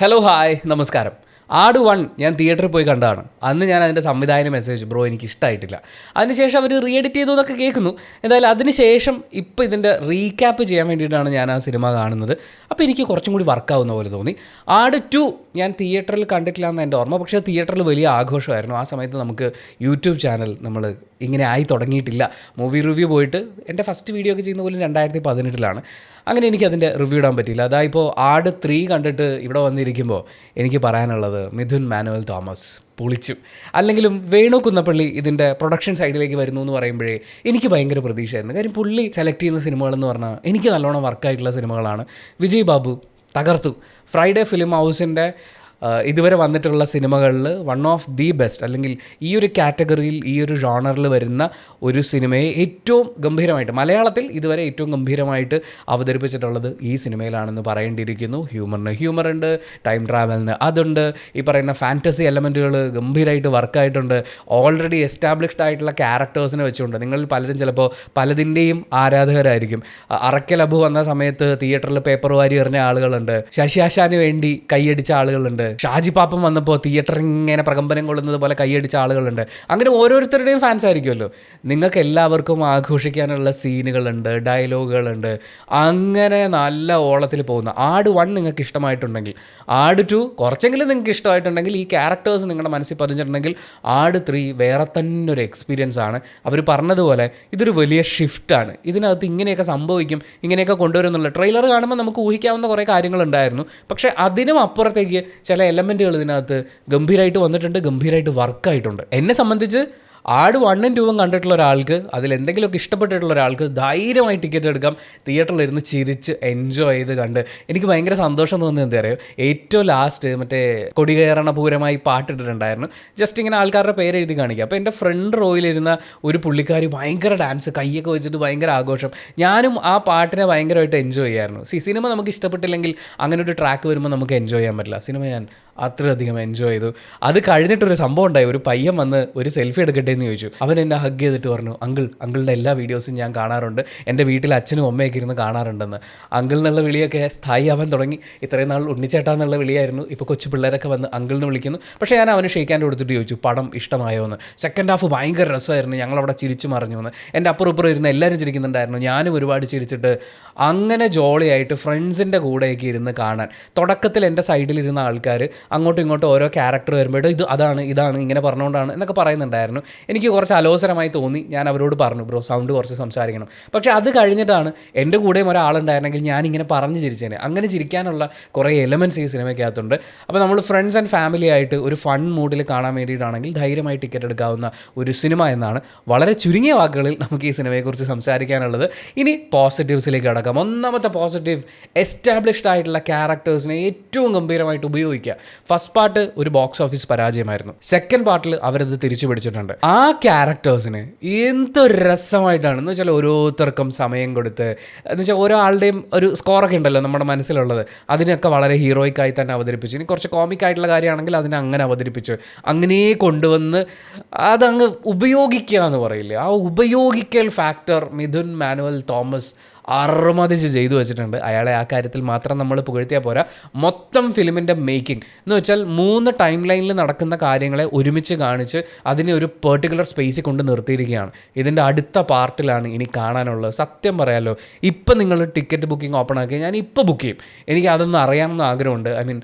Hello hi നമസ്കാരം. ആട് 1 ഞാൻ തിയേറ്ററിൽ പോയി കണ്ടതാണ്. അന്ന് ഞാൻ അതിൻ്റെ സംവിധായകന് മെസ്സേജ് ബ്രോ എനിക്ക് ഇഷ്ടമായിട്ടില്ല. അതിനുശേഷം അവർ റീഎഡിറ്റ് ചെയ്തു എന്നൊക്കെ കേൾക്കുന്നു. എന്തായാലും അതിനുശേഷം ഇപ്പോൾ ഇതിൻ്റെ റീക്യാപ്പ് ചെയ്യാൻ വേണ്ടിയിട്ടാണ് ഞാൻ ആ സിനിമ കാണുന്നത്. അപ്പോൾ എനിക്ക് കുറച്ചും കൂടി വർക്കാവുന്ന പോലെ തോന്നി. ആട് 2 ഞാൻ തിയേറ്ററിൽ കണ്ടിട്ടില്ല എന്ന് എൻ്റെ ഓർമ്മ. പക്ഷേ തിയേറ്ററിൽ വലിയ ആഘോഷമായിരുന്നു. ആ സമയത്ത് നമുക്ക് യൂട്യൂബ് ചാനൽ നമ്മൾ ഇങ്ങനെ ആയി തുടങ്ങിയിട്ടില്ല. മൂവി റിവ്യൂ പോയിട്ട് എൻ്റെ ഫസ്റ്റ് വീഡിയോ ഒക്കെ ചെയ്യുന്ന പോലും 2018 അങ്ങനെ എനിക്കതിൻ്റെ റിവ്യൂ ഇടാൻ പറ്റിയില്ല. അതായിപ്പോൾ ആട് 3 കണ്ടിട്ട് ഇവിടെ വന്നിരിക്കുമ്പോൾ എനിക്ക് പറയാനുള്ളത് മിഥുൻ മാനുവൽ തോമസ് പൊളിച്ചു. അല്ലെങ്കിലും വേണു കുന്നപ്പള്ളി ഇതിൻ്റെ പ്രൊഡക്ഷൻ സൈഡിലേക്ക് വരുന്നു എന്ന് പറയുമ്പോഴേ എനിക്ക് ഭയങ്കര പ്രതീക്ഷയായിരുന്നു. കാര്യം പുള്ളി സെലക്ട് ചെയ്യുന്ന സിനിമകളെന്ന് പറഞ്ഞാൽ എനിക്ക് നല്ലോണം വർക്കായിട്ടുള്ള സിനിമകളാണ്. വിജയ് ബാബു തകർത്തു. ഫ്രൈഡേ ഫിലിം ഹൗസിൻ്റെ ഇതുവരെ വന്നിട്ടുള്ള സിനിമകളിൽ വൺ ഓഫ് ദി ബെസ്റ്റ്, അല്ലെങ്കിൽ ഈ ഒരു കാറ്റഗറിയിൽ ഈ ഒരു ജോണറിൽ വരുന്ന ഒരു സിനിമയെ ഏറ്റവും ഗംഭീരമായിട്ട് മലയാളത്തിൽ ഇതുവരെ ഏറ്റവും ഗംഭീരമായിട്ട് അവതരിപ്പിച്ചിട്ടുള്ളത് ഈ സിനിമയിലാണെന്ന് പറയേണ്ടിയിരിക്കുന്നു. ഹ്യൂമറുണ്ട്, ടൈം ട്രാവലിന് അതുണ്ട്, ഈ പറയുന്ന ഫാൻറ്റസി എലമെൻറ്റുകൾ ഗംഭീരമായിട്ട് വർക്കായിട്ടുണ്ട്. ഓൾറെഡി എസ്റ്റാബ്ലിഷ്ഡ് ആയിട്ടുള്ള ക്യാരക്ടേഴ്സിനെ വെച്ചുകൊണ്ട് നിങ്ങളിൽ പലരും ചിലപ്പോൾ പലതിൻ്റെയും ആരാധകരായിരിക്കും. അറക്കൽ അബു വന്ന സമയത്ത് തിയേറ്ററിൽ പേപ്പർ വാരി എറിഞ്ഞ ആളുകളുണ്ട്, ശശി ആശാന് വേണ്ടി കൈയടിച്ച ആളുകളുണ്ട്, ഷാജി പാപ്പൻ വന്നപ്പോൾ തിയേറ്റർ ഇങ്ങനെ പ്രകമ്പനം കൊള്ളുന്നത് പോലെ കൈയടിച്ച ആളുകളുണ്ട്. അങ്ങനെ ഓരോരുത്തരുടെയും ഫാൻസ് ആയിരിക്കുമല്ലോ. നിങ്ങൾക്ക് എല്ലാവർക്കും ആഘോഷിക്കാനുള്ള സീനുകളുണ്ട്, ഡയലോഗുകളുണ്ട്. അങ്ങനെ നല്ല ഓളത്തിൽ പോകുന്ന ആട് 1 നിങ്ങൾക്ക് ഇഷ്ടമായിട്ടുണ്ടെങ്കിൽ, ആട് 2 കുറച്ചെങ്കിലും നിങ്ങൾക്ക് ഇഷ്ടമായിട്ടുണ്ടെങ്കിൽ, ഈ ക്യാരക്ടേഴ്സ് നിങ്ങളുടെ മനസ്സിൽ പതിഞ്ഞിട്ടുണ്ടെങ്കിൽ, ആട് 3 വേറെ തന്നെ ഒരു എക്സ്പീരിയൻസ് ആണ്. അവർ പറഞ്ഞതുപോലെ ഇതൊരു വലിയ ഷിഫ്റ്റാണ്. ഇതിനകത്ത് ഇങ്ങനെയൊക്കെ സംഭവിക്കും, ഇങ്ങനെയൊക്കെ കൊണ്ടുവരുന്നുള്ള ട്രെയിലർ കാണുമ്പോൾ നമുക്ക് ഊഹിക്കാവുന്ന കുറേ കാര്യങ്ങളുണ്ടായിരുന്നു. പക്ഷേ അതിനും അപ്പുറത്തേക്ക് ചില എലമെൻറ്റുകൾ ഇതിനകത്ത് ഗംഭീരമായിട്ട് വന്നിട്ടുണ്ട്, ഗംഭീരമായിട്ട് വർക്കായിട്ടുണ്ട്. എന്നെ സംബന്ധിച്ച് ആട് 1ഉം 2ഉം കണ്ടിട്ടുള്ള ഒരാൾക്ക്, അതിലെന്തെങ്കിലുമൊക്കെ ഇഷ്ടപ്പെട്ടിട്ടുള്ള ഒരാൾക്ക് ധൈര്യമായി ടിക്കറ്റ് എടുക്കാം. തിയേറ്ററിലിരുന്ന് ചിരിച്ച് എൻജോയ് ചെയ്ത് കണ്ട് എനിക്ക് ഭയങ്കര സന്തോഷം തോന്നുന്നത് എന്താ അറിയോ, ഏറ്റവും ലാസ്റ്റ് മറ്റേ കൊടികയറണ പൂരമായി പാട്ടിട്ടിട്ടുണ്ടായിരുന്നു. ജസ്റ്റ് ഇങ്ങനെ ആൾക്കാരുടെ പേര് എഴുതി കാണിക്കുക. അപ്പോൾ എൻ്റെ ഫ്രണ്ട് റോയിലിരുന്ന ഒരു പുള്ളിക്കാരി ഭയങ്കര ഡാൻസ്, കയ്യൊക്കെ വെച്ചിട്ട് ഭയങ്കര ആഘോഷം. ഞാനും ആ പാട്ടിനെ ഭയങ്കരമായിട്ട് എൻജോയ് ചെയ്യായിരുന്നു. സിനിമ നമുക്ക് ഇഷ്ടപ്പെട്ടില്ലെങ്കിൽ അങ്ങനെ ഒരു ട്രാക്ക് വരുമ്പോൾ നമുക്ക് എൻജോയ് ചെയ്യാൻ പറ്റില്ല. സിനിമ ഞാൻ അത്രയധികം എൻജോയ് ചെയ്തു. അത് കഴിഞ്ഞിട്ടൊരു സംഭവം ഉണ്ടായി. ഒരു പയ്യൻ വന്ന് ഒരു സെൽഫി എടുക്കട്ടെ എന്ന് ചോദിച്ചു. അവൻ എന്നെ ഹഗ് ചെയ്തിട്ട് പറഞ്ഞു, അങ്കിളുടെ എല്ലാ വീഡിയോസും ഞാൻ കാണാറുണ്ട്, എൻ്റെ വീട്ടിൽ അച്ഛനും അമ്മയൊക്കെ ഇരുന്ന് കാണാറുണ്ടെന്ന്. അങ്കിൾ എന്നുള്ള വിളിയൊക്കെ സ്ഥായി ആവാൻ തുടങ്ങി. ഇത്രയും നാൾ ഉണ്ണിച്ചേട്ടാ എന്നുള്ള വിളിയായിരുന്നു. ഇപ്പോൾ കൊച്ചു പിള്ളേരൊക്കെ വന്ന് അങ്കിളിന് വിളിക്കുന്നു. പക്ഷേ ഞാൻ അവന് ഷെയ്ക്കാൻ്റെ കൊടുത്തിട്ട് ചോദിച്ചു പടം ഇഷ്ടമായോ എന്ന്. സെക്കൻഡ് ഹാഫ് ഭയങ്കര രസമായിരുന്നു, ഞങ്ങളവിടെ ചിരിച്ചു മറിഞ്ഞു എന്ന്. എൻ്റെ അപ്പുറം ഇരുന്ന് എല്ലാവരും ചിരിക്കുന്നുണ്ടായിരുന്നു, ഞാനും ഒരുപാട് ചിരിച്ചിട്ട് അങ്ങനെ ജോളിയായിട്ട് ഫ്രണ്ട്സിൻ്റെ കൂടെയൊക്കെ ഇരുന്ന് കാണാൻ. തുടക്കത്തിൽ എൻ്റെ സൈഡിലിരുന്ന ആൾക്കാർ അങ്ങോട്ടും ഇങ്ങോട്ടും ഓരോ ക്യാരക്ടർ വരുമ്പോഴും ഇതാണ് ഇങ്ങനെ പറഞ്ഞുകൊണ്ടാണ് എന്നൊക്കെ പറയുന്നുണ്ടായിരുന്നു. എനിക്ക് കുറച്ച് അലോസരമായി തോന്നി. ഞാൻ അവരോട് പറഞ്ഞു ബ്രോ സൗണ്ട് കുറച്ച് സംസാരിക്കണം. പക്ഷേ അത് കഴിഞ്ഞിട്ടാണ് എൻ്റെ കൂടെയും ഒരാളുണ്ടായിരുന്നെങ്കിൽ ഞാനിങ്ങനെ പറഞ്ഞ് ചിരിച്ചേനെ. അങ്ങനെ ചിരിക്കാനുള്ള കുറേ എലമെൻറ്റ്സ് ഈ സിനിമയ്ക്കകത്തുണ്ട്. അപ്പോൾ നമ്മൾ ഫ്രണ്ട്സ് ആൻഡ് ഫാമിലി ആയിട്ട് ഒരു ഫൺ മൂഡിൽ കാണാൻ വേണ്ടിയിട്ടാണെങ്കിൽ ധൈര്യമായി ടിക്കറ്റ് എടുക്കാവുന്ന ഒരു സിനിമ എന്നാണ് വളരെ ചുരുങ്ങിയ വാക്കുകളിൽ നമുക്ക് ഈ സിനിമയെക്കുറിച്ച് സംസാരിക്കാനുള്ളത്. ഇനി പോസിറ്റീവ്സിലേക്ക് കടക്കാം. ഒന്നാമത്തെ പോസിറ്റീവ്, എസ്റ്റാബ്ലിഷ്ഡ് ആയിട്ടുള്ള ക്യാരക്ടേഴ്സിനെ ഏറ്റവും ഗംഭീരമായിട്ട് ഉപയോഗിക്കുക. ഫസ്റ്റ് പാർട്ട് ഒരു ബോക്സ് ഓഫീസ് പരാജയമായിരുന്നു. സെക്കൻഡ് പാർട്ടിൽ അവരത് തിരിച്ചു പിടിച്ചിട്ടുണ്ട്. ആ ക്യാരക്ടേഴ്സിന് എന്തൊരു രസമായിട്ടാണ് എന്ന് വെച്ചാൽ ഓരോരുത്തർക്കും സമയം കൊടുത്ത്, എന്ന് വെച്ചാൽ ഓരോ ആളുടെയും ഒരു സ്കോറൊക്കെ ഉണ്ടല്ലോ നമ്മുടെ മനസ്സിലുള്ളത്, അതിനൊക്കെ വളരെ ഹീറോയിക്കായി തന്നെ അവതരിപ്പിച്ചു. ഇനി കുറച്ച് കോമിക് ആയിട്ടുള്ള കാര്യമാണെങ്കിൽ അതിനെ അങ്ങനെ അവതരിപ്പിച്ചു, അങ്ങനെ കൊണ്ടുവന്ന് അതങ്ങ് ഉപയോഗിക്കുക എന്ന് പറയില്ലേ, ആ ഉപയോഗിക്കൽ ഫാക്ടർ മിഥുൻ മാനുവൽ തോമസ് അറുമതിച്ച് ചെയ്തു വെച്ചിട്ടുണ്ട്. അയാളെ ആ കാര്യത്തിൽ മാത്രം നമ്മൾ പുകഴ്ത്തിയാൽ പോരാ. മൊത്തം ഫിലിമിൻ്റെ മേക്കിംഗ് എന്ന് വെച്ചാൽ 3 ടൈം ലൈനിൽ നടക്കുന്ന കാര്യങ്ങളെ ഒരുമിച്ച് കാണിച്ച് അതിനെ ഒരു പെർട്ടിക്കുലർ സ്പേസിൽ കൊണ്ട് നിർത്തിയിരിക്കുകയാണ്. ഇതിൻ്റെ അടുത്ത പാർട്ടിലാണ് ഇനി കാണാനുള്ളത്. സത്യം പറയാമല്ലോ, ഇപ്പം നിങ്ങൾ ടിക്കറ്റ് ബുക്കിംഗ് ഓപ്പൺ ആക്കി ഞാൻ ഇപ്പോൾ ബുക്ക് ചെയ്യും. എനിക്ക് അതൊന്നും അറിയാമെന്ന് ആഗ്രഹമുണ്ട്.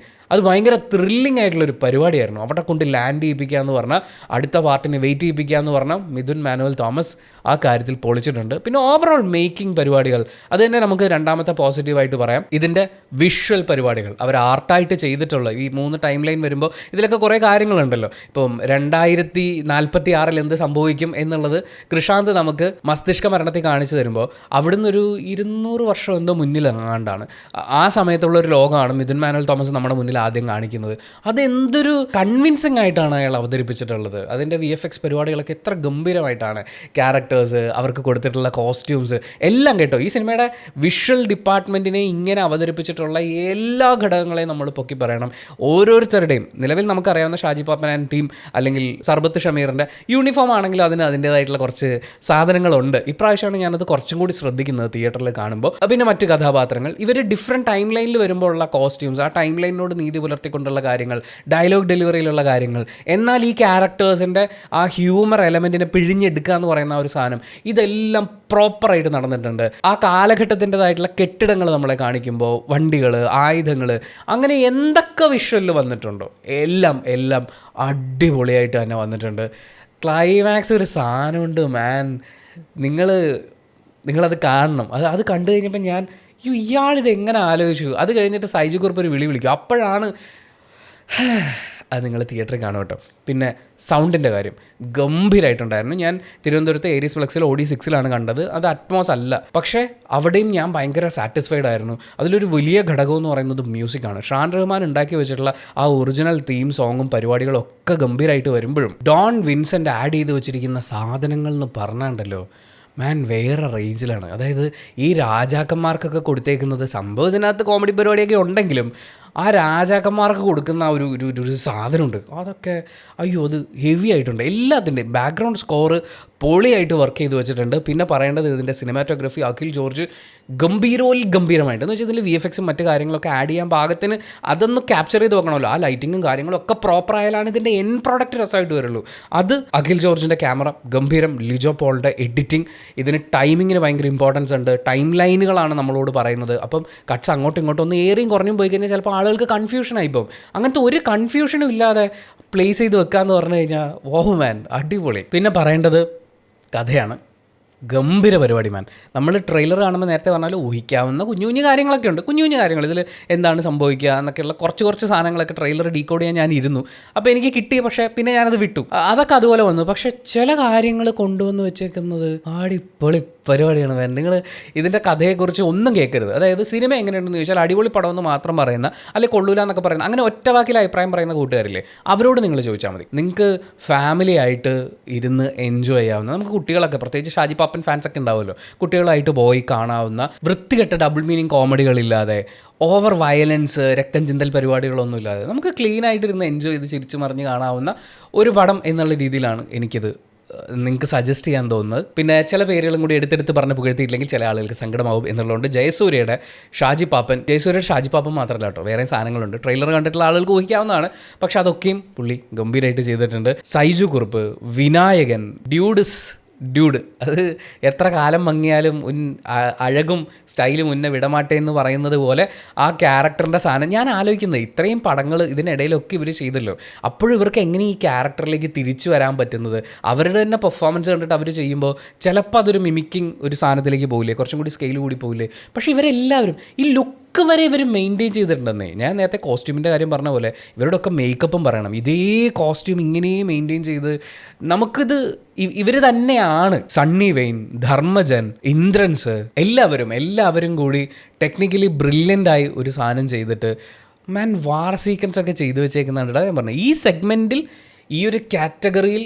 അത് ഭയങ്കര ത്രില്ലിംഗ് ആയിട്ടുള്ളൊരു പരിപാടിയായിരുന്നു. അവിടെ കൊണ്ട് ലാൻഡ് ചെയ്യിപ്പിക്കുക എന്ന് പറഞ്ഞാൽ, അടുത്ത പാർട്ടിനെ വെയിറ്റ് ചെയ്യിപ്പിക്കുക എന്ന് പറഞ്ഞാൽ മിഥുൻ മാനുവൽ തോമസ് ആ കാര്യത്തിൽ പൊളിച്ചിട്ടുണ്ട്. പിന്നെ ഓവറോൾ മേക്കിംഗ് പരിപാടികൾ അത് തന്നെ നമുക്ക് രണ്ടാമത്തെ പോസിറ്റീവായിട്ട് പറയാം. ഇതിൻ്റെ വിഷ്വൽ പരിപാടികൾ അവർ ആർട്ടായിട്ട് ചെയ്തിട്ടുള്ള ഈ 3 ടൈം ലൈൻ വരുമ്പോൾ ഇതിലൊക്കെ കുറേ കാര്യങ്ങളുണ്ടല്ലോ. ഇപ്പം 2046 എന്ത് സംഭവിക്കും എന്നുള്ളത് കൃഷാന്ത് നമുക്ക് മസ്തിഷ്ക മരണത്തിൽ കാണിച്ചു തരുമ്പോൾ അവിടുന്ന് ഒരു 200 വർഷം എന്തോ മുന്നിലെങ്ങാണ്ടാണ് ആ സമയത്തുള്ള ഒരു ലോകമാണ് മിഥുൻ മാനുവൽ തോമസ് നമ്മുടെ മുന്നിൽ ആദ്യം കാണിക്കുന്നത്. അതെന്തൊരു കൺവിൻസിങ് ആയിട്ടാണ് അയാൾ അവതരിപ്പിച്ചിട്ടുള്ളത്. അതിൻ്റെ VFX പരിപാടികളൊക്കെ എത്ര ഗംഭീരമായിട്ടാണ്, ക്യാരക്ടേഴ്സ്, അവർക്ക് കൊടുത്തിട്ടുള്ള കോസ്റ്റ്യൂംസ് എല്ലാം കേട്ടോ. ഈ സിനിമയുടെ വിഷ്വൽ ഡിപ്പാർട്ട്മെൻറ്റിനെ ഇങ്ങനെ അവതരിപ്പിച്ചിട്ടുള്ള എല്ലാ ഘടകങ്ങളെയും നമ്മൾ പൊക്കി പറയണം. ഓരോരുത്തരുടെയും നിലവിൽ നമുക്കറിയാവുന്ന ഷാജി പാപ്പൻ ആൻഡ് ടീം അല്ലെങ്കിൽ സർബത്ത് ഷമീറിൻ്റെ യൂണിഫോം ആണെങ്കിലും അതിന് അതിൻ്റേതായിട്ടുള്ള കുറച്ച് സാധനങ്ങളുണ്ട്. ഇപ്രാവശ്യമാണ് ഞാനത് കുറച്ചും കൂടി ശ്രദ്ധിക്കുന്നത് തിയേറ്ററിൽ കാണുമ്പോൾ. പിന്നെ മറ്റ് കഥാപാത്രങ്ങൾ ഇവർ ഡിഫറെൻറ്റ് ടൈം ലൈനിൽ വരുമ്പോൾ ഉള്ള കോസ്റ്റ്യൂംസ്, ആ ടൈം ലൈനിനോട് നീതി പുലർത്തിക്കൊണ്ടുള്ള കാര്യങ്ങൾ, ഡയലോഗ് ഡെലിവറിയിലുള്ള കാര്യങ്ങൾ, എന്നാൽ ഈ ക്യാരക്ടേഴ്സിൻ്റെ ആ ഹ്യൂമർ എലമെൻറ്റിനെ പിഴിഞ്ഞെടുക്കുക എന്ന് പറയുന്ന ആ ഒരു സാധനം, ഇതെല്ലാം പ്രോപ്പറായിട്ട് നടന്നിട്ടുണ്ട്. ആ കാലഘട്ടത്തിൻ്റെതായിട്ടുള്ള കെട്ടിടങ്ങൾ നമ്മളെ കാണിക്കുമ്പോൾ വണ്ടികൾ, ആയുധങ്ങൾ, അങ്ങനെ എന്തൊക്കെ വിഷ്വലിൽ വന്നിട്ടുണ്ടോ എല്ലാം അടിപൊളിയായിട്ട് തന്നെ വന്നിട്ടുണ്ട്. ക്ലൈമാക്സ് ഒരു സാധനമുണ്ട് മാൻ, നിങ്ങളത് കാണണം. അത് കണ്ടു കഴിഞ്ഞപ്പോൾ ഇയാളിത് എങ്ങനെ ആലോചിച്ചു. അത് കഴിഞ്ഞിട്ട് സൈജു കുറുപ്പ് ഒരു വിളിക്കും. അപ്പോഴാണ് അത് നിങ്ങൾ തിയേറ്ററിൽ കാണും കേട്ടോ. പിന്നെ സൗണ്ടിൻ്റെ കാര്യം ഗംഭീരമായിട്ടുണ്ടായിരുന്നു. ഞാൻ തിരുവനന്തപുരത്ത് ഏരീസ് ഫ്ലെക്സിൽ OD6 കണ്ടത്. അത് അറ്റ്മോസ് അല്ല, പക്ഷേ അവിടെയും ഞാൻ ഭയങ്കര സാറ്റിസ്ഫൈഡ് ആയിരുന്നു. അതിലൊരു വലിയ ഘടകം എന്ന് പറയുന്നത് മ്യൂസിക്കാണ്. ഷാൻ റഹ്മാൻ ഉണ്ടാക്കി വെച്ചിട്ടുള്ള ആ ഒറിജിനൽ തീം സോങ്ങും പരിപാടികളും ഒക്കെ ഗംഭീരമായിട്ട് വരുമ്പോഴും ഡോൺ വിൻസെൻ്റ് ആഡ് ചെയ്ത് വെച്ചിരിക്കുന്ന സാധനങ്ങൾ എന്ന് പറഞ്ഞാണ്ടല്ലോ മാൻ വേറെ റേഞ്ചിലാണ്. അതായത് ഈ രാജാക്കന്മാർക്കൊക്കെ കൊടുത്തേക്കുന്നത് സംഭവം ഇതിനകത്ത് കോമഡി പരിപാടിയൊക്കെ ഉണ്ടെങ്കിലും ആ രാജാക്കന്മാർക്ക് കൊടുക്കുന്ന ഒരു സാധനമുണ്ട്. അതൊക്കെ അത് ഹെവി ആയിട്ടുണ്ട്. എല്ലാത്തിൻ്റെയും ബാക്ക്ഗ്രൗണ്ട് സ്കോറ് പൊളിയായിട്ട് വർക്ക് ചെയ്ത് വെച്ചിട്ടുണ്ട്. പിന്നെ പറയേണ്ടത് ഇതിൻ്റെ സിനിമാറ്റോഗ്രഫി അഖിൽ ജോർജ് ഗംഭീരമായിട്ട് എന്ന് വെച്ചാൽ ഇതിൽ VFX മറ്റു കാര്യങ്ങളൊക്കെ ആഡ് ചെയ്യാൻ പാകത്തിന് അതൊന്ന് ക്യാപ്ചർ ചെയ്ത് വെക്കണമല്ലോ. ആ ലൈറ്റിങ്ങും കാര്യങ്ങളും ഒക്കെ പ്രോപ്പർ ആയാലാണ് ഇതിൻ്റെ എൻ പ്രോഡക്റ്റ് രസമായിട്ട് വരുള്ളൂ. അത് അഖിൽ ജോർജിൻ്റെ ക്യാമറ ഗംഭീരം, ലിജോ പോളിൻ്റെ എഡിറ്റിംഗ്, ഇതിന് ടൈമിങ്ങിന് ഭയങ്കര ഇമ്പോർട്ടൻസ് ഉണ്ട്. ടൈം ലൈനുകളാണ് നമ്മളോട് പറയുന്നത്. അപ്പം കട്ട്സ് അങ്ങോട്ടും ഇങ്ങോട്ടും ഒന്ന് ഏറിയും കുറഞ്ഞും പോയി കഴിഞ്ഞാൽ ചിലപ്പോൾ ആളുകൾക്ക് കൺഫ്യൂഷനായി പോകും. അങ്ങനത്തെ ഒരു കൺഫ്യൂഷനും ഇല്ലാതെ പ്ലേസ് ചെയ്ത് വെക്കാമെന്ന് പറഞ്ഞു കഴിഞ്ഞാൽ ഓഹ് മാൻ അടിപൊളി. പിന്നെ പറയേണ്ടത് കഥയാണ്. ഗംഭീര പരിപാടി മാൻ. നമ്മൾ ട്രെയിലർ കാണുമ്പോൾ നേരത്തെ പറഞ്ഞാൽ ഊഹിക്കാവുന്ന കുഞ്ഞു കാര്യങ്ങളൊക്കെ ഉണ്ട്. കുഞ്ഞു കാര്യങ്ങൾ ഇതിൽ എന്താണ് സംഭവിക്കുക എന്നൊക്കെയുള്ള കുറച്ച് സാധനങ്ങളൊക്കെ ട്രെയിലർ ഡീകോഡ് ചെയ്യാൻ ഞാൻ ഇരുന്നു. അപ്പോൾ എനിക്ക് കിട്ടി, പക്ഷേ പിന്നെ ഞാനത് വിട്ടു. അതൊക്കെ അതുപോലെ വന്നു. പക്ഷേ ചില കാര്യങ്ങൾ കൊണ്ടുവന്ന് വെച്ചേക്കുന്നത് അടിപൊളി പരിപാടിയാണ് മാൻ. നിങ്ങൾ ഇതിൻ്റെ കഥയെക്കുറിച്ച് ഒന്നും കേൾക്കരുത്. അതായത് സിനിമ എങ്ങനെയുണ്ടെന്ന് ചോദിച്ചാൽ അടിപൊളി പടമെന്ന് മാത്രം പറയുന്ന, അല്ലെങ്കിൽ കൊള്ളൂല എന്നൊക്കെ പറയുന്ന, അങ്ങനെ ഒറ്റ വാക്കിൽ അഭിപ്രായം പറയുന്ന കൂട്ടുകാരില്ലേ, അവരോട് നിങ്ങൾ ചോദിച്ചാൽ മതി. നിങ്ങൾക്ക് ഫാമിലി ആയിട്ട് ഇരുന്ന് എൻജോയ് ചെയ്യാവുന്ന, നമുക്ക് കുട്ടികളൊക്കെ പ്രത്യേകിച്ച് ഷാജി പാപ്പൻ ഫാൻസൊക്കെ ഉണ്ടാവുമല്ലോ, കുട്ടികളായിട്ട് പോയി കാണാവുന്ന വൃത്തികെട്ട ഡബിൾ മീനിങ് കോമഡികളില്ലാതെ, ഓവർ വയലൻസ്, രക്തം ചിന്തൽ പരിപാടികളൊന്നും ഇല്ലാതെ നമുക്ക് ക്ലീനായിട്ടിരുന്ന് എൻജോയ് ചെയ്ത് ചിരിച്ചു മറിഞ്ഞ് കാണാവുന്ന ഒരു പടം എന്നുള്ള രീതിയിലാണ് എനിക്കിത് നിങ്ങൾക്ക് സജസ്റ്റ് ചെയ്യാൻ തോന്നുന്നത്. പിന്നെ ചില പേരുകളും കൂടി എടുത്തെടുത്ത് പറഞ്ഞ് പുകഴ്ത്തിയില്ലെങ്കിൽ ചില ആളുകൾക്ക് സങ്കടമാവും എന്നുള്ളതുകൊണ്ട് ജയസൂര്യയുടെ ഷാജി പാപ്പൻ മാത്രമല്ല കേട്ടോ, വേറെ സാധനങ്ങളുണ്ട്. ട്രെയിലർ കണ്ടിട്ടുള്ള ആളുകൾക്ക് ഊഹിക്കാവുന്നതാണ്, പക്ഷെ അതൊക്കെയും പുള്ളി ഗംഭീരമായിട്ട് ചെയ്തിട്ടുണ്ട്. സൈജു കുറുപ്പ്, വിനായകൻ, ഡ്യൂഡ് അത് എത്ര കാലം മങ്ങിയാലും അഴകും സ്റ്റൈലും മുന്നേ വിടമാട്ടെ എന്ന് പറയുന്നത് പോലെ ആ ക്യാരക്ടറിൻ്റെ സാധനം ഞാൻ ആലോചിക്കുന്നത്, ഇത്രയും പടങ്ങൾ ഇതിനിടയിലൊക്കെ ഇവർ ചെയ്തല്ലോ, അപ്പോഴും ഇവർക്ക് എങ്ങനെ ഈ ക്യാരക്ടറിലേക്ക് തിരിച്ചു വരാൻ പറ്റുന്നത്? അവരുടെ തന്നെ പെർഫോമൻസ് കണ്ടിട്ട് അവർ ചെയ്യുമ്പോൾ ചിലപ്പോൾ അതൊരു മിമിക്കിങ് ഒരു സാധനത്തിലേക്ക് പോകില്ലേ, കുറച്ചും കൂടി സ്കെയിൽ കൂടി പോകില്ലേ? പക്ഷേ ഇവരെല്ലാവരും ഈ ലുക്ക് വരെ ഇവർ മെയിൻറ്റെയിൻ ചെയ്തിട്ടുണ്ടെന്നേ. ഞാൻ നേരത്തെ കോസ്റ്റ്യൂമിൻ്റെ കാര്യം പറഞ്ഞ പോലെ ഇവരോടൊക്കെ മേക്കപ്പും പറയണം. ഇതേ കോസ്റ്റ്യൂം ഇങ്ങനെ മെയിൻറ്റെയിൻ ചെയ്ത് നമുക്കിത് ഇവർ തന്നെയാണ്. സണ്ണി വെയിൻ, ധർമ്മജൻ, ഇന്ദ്രൻസ്, എല്ലാവരും കൂടി ടെക്നിക്കലി ബ്രില്യൻ്റായി ഒരു സാധനം ചെയ്തിട്ട് മാൻ വാർ സീക്വൻസ് ഒക്കെ ചെയ്തു വെച്ചേക്കുന്നുണ്ട്. ഞാൻ പറഞ്ഞു ഈ സെഗ്മെൻറ്റിൽ, ഈ ഒരു കാറ്റഗറിയിൽ,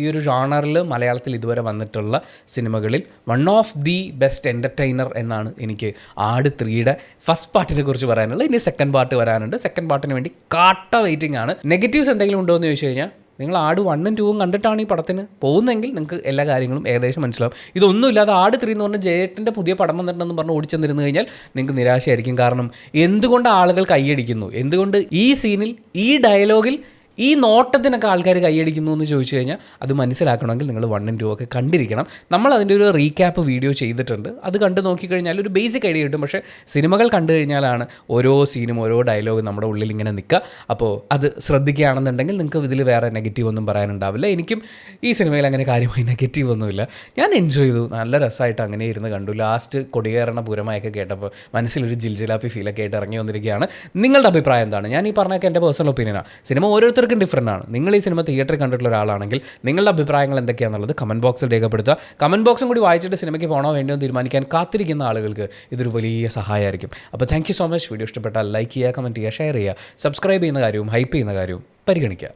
ഈ ഒരു ജോണറിൽ മലയാളത്തിൽ ഇതുവരെ വന്നിട്ടുള്ള സിനിമകളിൽ one of the best entertainer എന്നാണ് എനിക്ക് ആട് 3യുടെ ഫസ്റ്റ് പാർട്ടിനെ കുറിച്ച് പറയാനുള്ളത്. ഇനി സെക്കൻഡ് പാർട്ട് വരാനുണ്ട്. സെക്കൻഡ് പാർട്ടിന് വേണ്ടി വെയിറ്റിംഗ് ആണ്. നെഗറ്റീവ്സ് എന്തെങ്കിലും ഉണ്ടോ എന്ന് ചോദിച്ചു കഴിഞ്ഞാൽ, നിങ്ങൾ ആട് 1ഉം 2ഉം കണ്ടിട്ടാണ് ഈ പടത്തിന് പോകുന്നതെങ്കിൽ നിങ്ങൾക്ക് എല്ലാ കാര്യങ്ങളും ഏകദേശം മനസ്സിലാവും. ഇതൊന്നുമില്ലാതെ ആട് 3 എന്ന് പറഞ്ഞാൽ ജയേട്ടൻ്റെ പുതിയ പടം വന്നിട്ടുണ്ടെന്ന് പറഞ്ഞ് ഓടിച്ചെന്നിരുന്നു കഴിഞ്ഞാൽ നിങ്ങൾക്ക് നിരാശയായിരിക്കും. കാരണം എന്തുകൊണ്ട് ആളുകൾ കൈയടിക്കുന്നു, എന്തുകൊണ്ട് ഈ സീനിൽ, ഈ ഡയലോഗിൽ, ഈ നോട്ടത്തിനൊക്കെ ആൾക്കാർ കൈയടിക്കുന്നു എന്ന് ചോദിച്ചു കഴിഞ്ഞാൽ അത് മനസ്സിലാക്കണമെങ്കിൽ നിങ്ങൾ 1ഉം 2ഉം ഒക്കെ കണ്ടിരിക്കണം. നമ്മൾ അതിൻ്റെ ഒരു റീക്യാപ്പ് വീഡിയോ ചെയ്തിട്ടുണ്ട്. അത് കണ്ടു നോക്കിക്കഴിഞ്ഞാൽ ഒരു ബേസിക് ഐഡിയ കിട്ടും. പക്ഷേ സിനിമകൾ കണ്ടു കഴിഞ്ഞാലാണ് ഓരോ സീനും ഓരോ ഡയലോഗും നമ്മുടെ ഉള്ളിൽ ഇങ്ങനെ നിൽക്കുക. അപ്പോൾ അത് ശ്രദ്ധിക്കുകയാണെന്നുണ്ടെങ്കിൽ നിങ്ങൾക്ക് ഇതിൽ വേറെ നെഗറ്റീവ് ഒന്നും പറയാനുണ്ടാവില്ല. എനിക്കും ഈ സിനിമയിൽ അങ്ങനെ കാര്യമായി നെഗറ്റീവ് ഒന്നുമില്ല. ഞാൻ എൻജോയ് ചെയ്തു, നല്ല രസമായിട്ട് അങ്ങനെ ഇരുന്ന് കണ്ടു. ലാസ്റ്റ് കൊടികേറണ പൂരമായൊക്കെ കേട്ടപ്പോൾ മനസ്സിലൊരു ജിൽജിലാപ്പി ഫീലൊക്കെ ആയിട്ട് ഇറങ്ങി വന്നിരിക്കുകയാണ്. നിങ്ങളുടെ അഭിപ്രായം എന്താണ്? ഞാൻ ഈ പറഞ്ഞൊക്കെ എൻ്റെ പേഴ്സണൽ ഒപ്പീനിയനാണ്. സിനിമ ഓരോരുത്തർക്കും ഡിഫറൻ്റ് ആണ്. നിങ്ങൾ ഈ സിനിമ തിയേറ്ററിൽ കണ്ടിട്ടുള്ള ഒരാളാണെങ്കിൽ നിങ്ങളുടെ അഭിപ്രായങ്ങൾ എന്തൊക്കെയാണെന്നുള്ളത് കമൻറ്റ് ബോക്സിൽ രേഖപ്പെടുത്തുക. കമൻറ്റ് ബോക്സും കൂടി വായിച്ചിട്ട് സിനിമയ്ക്ക് പോകണോ വേണ്ടോ എന്ന് തീരുമാനിക്കാൻ കാത്തിരിക്കുന്ന ആളുകൾക്ക് ഇതൊരു വലിയ സഹായമായിരിക്കും. അപ്പോൾ thank you so much. Video ഇഷ്ടപ്പെട്ടാൽ ലൈക്ക് ചെയ്യുക, കമൻറ്റ് ചെയ്യുക, ഷെയർ ചെയ്യുക, സബ്സ്ക്രൈബ് ചെയ്യുന്ന കാര്യവും ഹൈപ്പ് ചെയ്യുന്ന കാര്യവും പരിഗണിക്കുക.